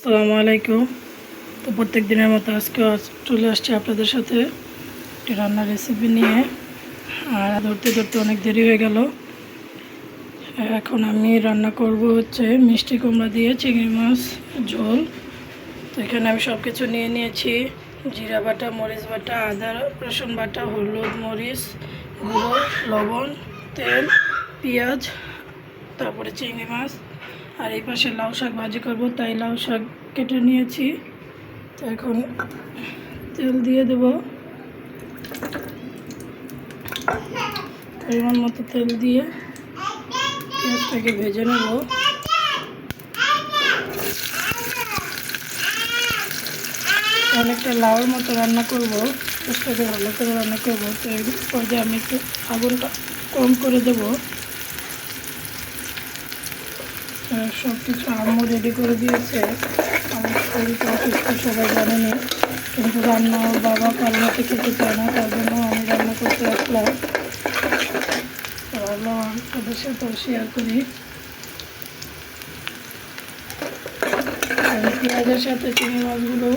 আসসালামু আলাইকুম। তো প্রত্যেক দিনের মতো আজকে চলে আসছি আপনাদের সাথে একটি রান্নার রেসিপি নিয়ে। আর ধরতে ধরতে অনেক দেরি হয়ে গেল। এখন আমি রান্না করব হচ্ছে মিষ্টি কুমড়া দিয়ে চিংড়ি মাছ ঝোল। তো এখানে আমি সব কিছু নিয়ে নিয়েছি: জিরা বাটা, মরিচ বাটা, আদা রসুন বাটা, হলুদ মরিচ গুঁড়ো, লবণ, তেল, পেঁয়াজ, তারপরে চিংড়ি মাছ। আর এই পাশে লাউ শাক ভাজি করব, তাই লাউ শাক কেটে নিয়েছি। তো এখন তেল দিয়ে দেব, পরিমাণ মতো তেল দিয়ে পেঁয়াজটাকে ভেজে নেব। অনেকটা লাউর মতো রান্না করব, পেঁয়াজটাকে ভালো করে রান্না করব। তো এই পর্যায়ে আমি একটু আগুনটা কম করে দেব। সব কিছু আম্মু রেডি করে দিয়েছে। আমার শরীরটা অসুস্থ, সবাই জানেনি, কিন্তু রান্না ওর বাবা কারোর হাতে খেতে চায় না, তার জন্য আমি রান্না করতে আসলাম। ভাবলাম ওদের সাথেও শেয়ার করি। আমি পেঁয়াজের সাথে চিংড়ি মাছগুলো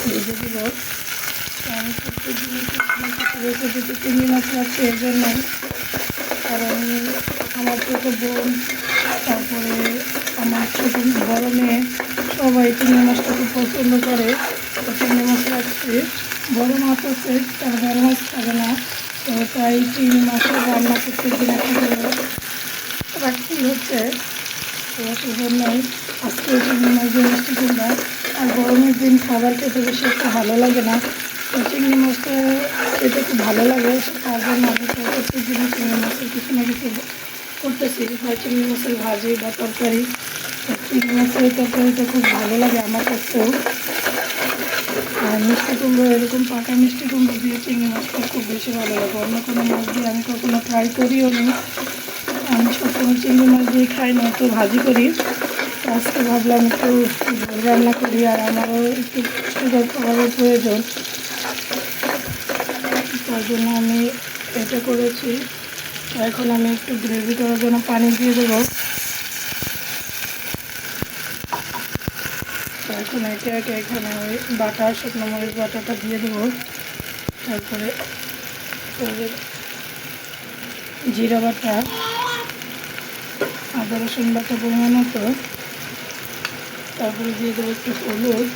ভেজে দেব। আমি প্রত্যেক দিন রেখে দিতে চিংড়ি মাছ রাখছি এর জন্য, কারণ আমার ছোটো বোন, তারপরে আমার ছোটো বড় মেয়ে সবাই চিংড়ি মাছটা খুব পছন্দ করে। তো চিংড়ি মাছ রাখছি। বড় মাছ আছে, তার বড় মাছ খাবে না, তো তাই চিংড়ি মাছের রান্না প্রত্যেক দিন একটা করে রাখতেই হচ্ছে। তো সেজন্যই আজকে চিংড়ি মাছ দিয়ে মিষ্টি কুমড়া। আর গরমের দিন খাবার খেতে বেশি একটা ভালো লাগে না, তো চিংড়ি মাছটা খেতে খুব ভালো লাগে। তার জন্য আমি প্রত্যেক দিনই চিংড়ি মাছের কিছু না কিছু করতেছি, হয় চিংড়ি মাছের ভাজি বা তরকারি। চিংড়ি মাছের তরকারিটা খুব ভালো লাগে আমার কাছেও। আর মিষ্টি কুমড়ো, এরকম পাকা মিষ্টি কুমড়ো দিয়ে চিংড়ি মাছটা খুব বেশি ভালো লাগে। অন্য কোনো মাছ দিয়ে আমি কখনো ট্রাই করিও নি। আমি সবসময় চিংড়ি মাছ দিয়ে খাই না, একটু ভাজি করি। আজকে ভাবলাম একটু ঝোল রান্না করি, আর আমারও একটু সুগার খাবারের প্রয়োজন, তার জন্য আমি এটা করেছি। এখন আমি একটু গ্রেভি করার জন্য পানি দিয়ে দেবো। এখন একে একে এখানে ওই বাটা, শুকনো মরিচ বাটাটা দিয়ে দেবো। তারপরে জিরা বাটা, আদা রসুন বাটা পরিমাণ মতো, তারপরে দিয়ে দেবো একটু হলুদ,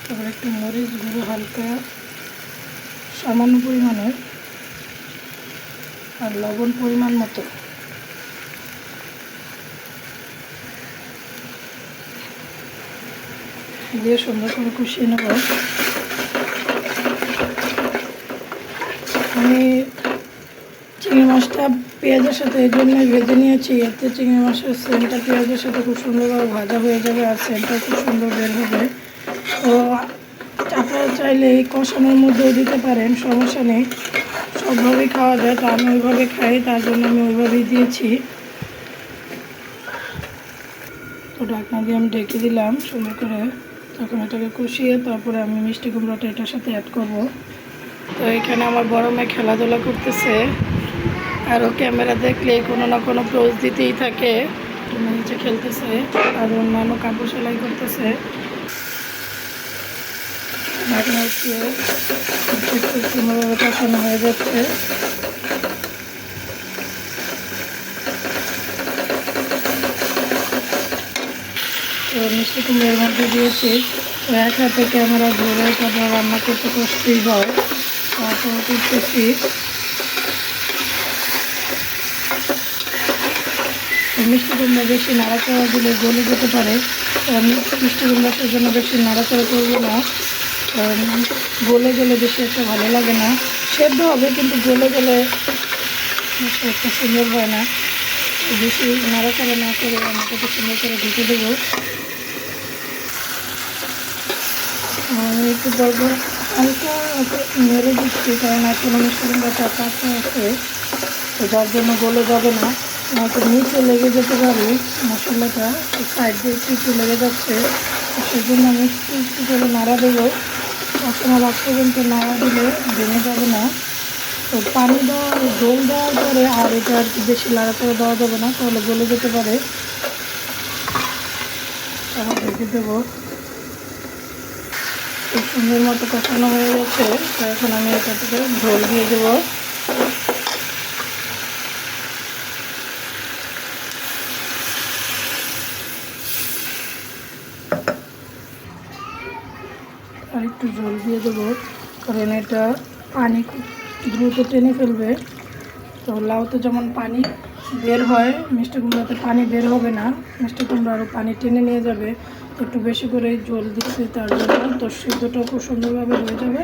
তারপরে একটু মরিচ গুঁড়ো হালকা সামান্য পরিমাণের, আর লবণ পরিমাণ মতো। দিয়ে সুন্দর করে কষিয়ে নেব। আমি চিংড়ি মাছটা পেঁয়াজের সাথে এই জন্যই ভেজে নিয়েছি, এতে চিংড়ি মাছের সেন্টটা পেঁয়াজের সাথে খুব সুন্দরভাবে ভাজা হয়ে যাবে, আর সেন্টটা খুব সুন্দর বের হবে। তো আপনারা চাইলে এই কষানোর মধ্যেও দিতে পারেন, সমস্যা নেই, সবভাবেই খাওয়া যায়। তো আমি ওইভাবে খাই, তার জন্য আমি ওইভাবেই দিয়েছি। তো ঢাকনা দিয়ে আমি ঢেকে দিলাম সুন্দর করে। তখন এটাকে কষিয়ে তারপরে আমি মিষ্টি কুমড়োটা এটার সাথে অ্যাড করব। তো এখানে আমার বড় মেয়ে খেলাধুলা করতেছে, আর ও ক্যামেরা দেখলে কোনো না কোনো পোজ দিতেই থাকে। নিচে খেলতেছে, আর অন্যান্য কাপড় সেলাই করতেছে। ঢাকনা উঠিয়ে একটু সুন্দরভাবে কষানো হয়ে যাচ্ছে। তো মিষ্টি কুমড়োর মধ্যে দিয়েছি। তো এক হাতে ক্যামেরা ধরে তারপর রান্না করতে কষ্টই হয়, তারপর করতেছি। মিষ্টি কুমড়া বেশি নাড়াচাড়া দিলে গলে যেতে পারে, তো আমি মিষ্টি কুমড়া সেজন্য বেশি নাড়াচাড়া করবো না, কারণ গলে গেলে বেশি একটা ভালো লাগে না। সেদ্ধ হবে, কিন্তু গলে গেলে বেশি একটা সুন্দর হয় না। বেশি নাড়াচাড়া না করে আমাকে সুন্দর করে ঢেকে দেবো। আমি একটু বলবো হালকা নেড়ে দিচ্ছি, কারণ এখন মিষ্টি কুমড়াটা কাঁচা আছে, তো যার জন্য গলে যাবে না, নয়তো নিচে লেগে যেতে পারে মশলাটা, সাইড দিয়ে একটু লেগে যাচ্ছে। তো সেই জন্য আমি একটু একটু করে নাড়া দেবো। কষানোর আগ পর্যন্ত নাড়া দিলে ভেঙে যাবে না। তো পানি দেওয়া ঝোল দেওয়ার পরে আর এটা আর কি বেশি লাড়াচাড়া দেওয়া যাবে না, তাহলে গলে যেতে পারে। তারপর ঢেকে দেবো। খুব সুন্দর মতো কষানো হয়ে গেছে। তো এখন আমি এটা থেকে ঝোল দিয়ে দেবো। আর একটু ঝোল দিয়ে দেবো, কারণ এটা পানি খুব দ্রুত টেনে ফেলবে। তো লাউতে যেমন পানি বের হয়, মিষ্টি কুমড়াতে পানি বের হবে না, মিষ্টি কুমড়া আরও পানি টেনে নিয়ে যাবে। তো একটু বেশি করে ঝোল দিচ্ছি তার জন্য। তো সিদ্ধটাও খুব সুন্দরভাবে হয়ে যাবে।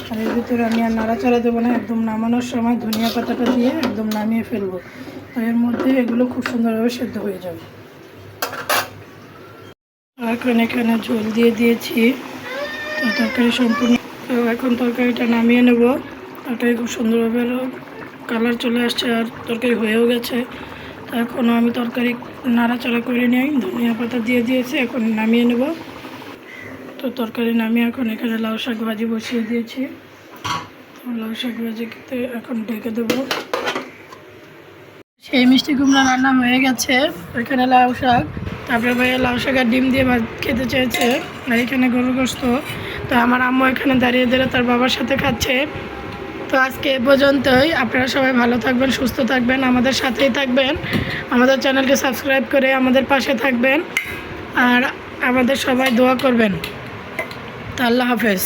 আর এর ভিতরে আমি আর নাড়াচাড়া দেবো না, একদম নামানোর সময় ধনিয়া পাতাটা দিয়ে একদম নামিয়ে ফেলবো। তো এর মধ্যে এগুলো খুব সুন্দরভাবে সেদ্ধ হয়ে যাবে। এখন এখানে ঝোল দিয়ে দিয়েছি। তো তরকারি সম্পূর্ণ। তো এখন তরকারিটা নামিয়ে নেব। তরকারি খুব সুন্দরভাবে কালার চলে আসছে আর তরকারি হয়েও গেছে। তো এখনও আমি তরকারি নাড়াচাড়া করে নিই, ধনিয়া পাতা দিয়ে দিয়েছি, এখন নামিয়ে নেব। তো তরকারি নামিয়ে এখন এখানে লাউ শাক ভাজি বসিয়ে দিয়েছি। তো লাউ শাক ভাজিতে এখন ঢেকে দেবো। সেই মিষ্টি কুমড়া রান্না হয়ে গেছে। এখানে লাউ শাক, তারপরে ভাইয়া লাউ শাক আর ডিম দিয়ে ভাত খেতে চেয়েছে। আর এখানে গরুর গোশত। তো আমার আম্মু এখানে দাঁড়িয়ে দাঁড়িয়ে তার বাবার সাথে খাচ্ছে। তো আজকে এ পর্যন্তই। আপনারা সবাই ভালো থাকবেন, সুস্থ থাকবেন, আমাদের সাথেই থাকবেন, আমাদের চ্যানেলকে সাবস্ক্রাইব করে আমাদের পাশে থাকবেন, আর আমাদের সবাই দোয়া করবেন। তো আল্লাহ হাফেজ।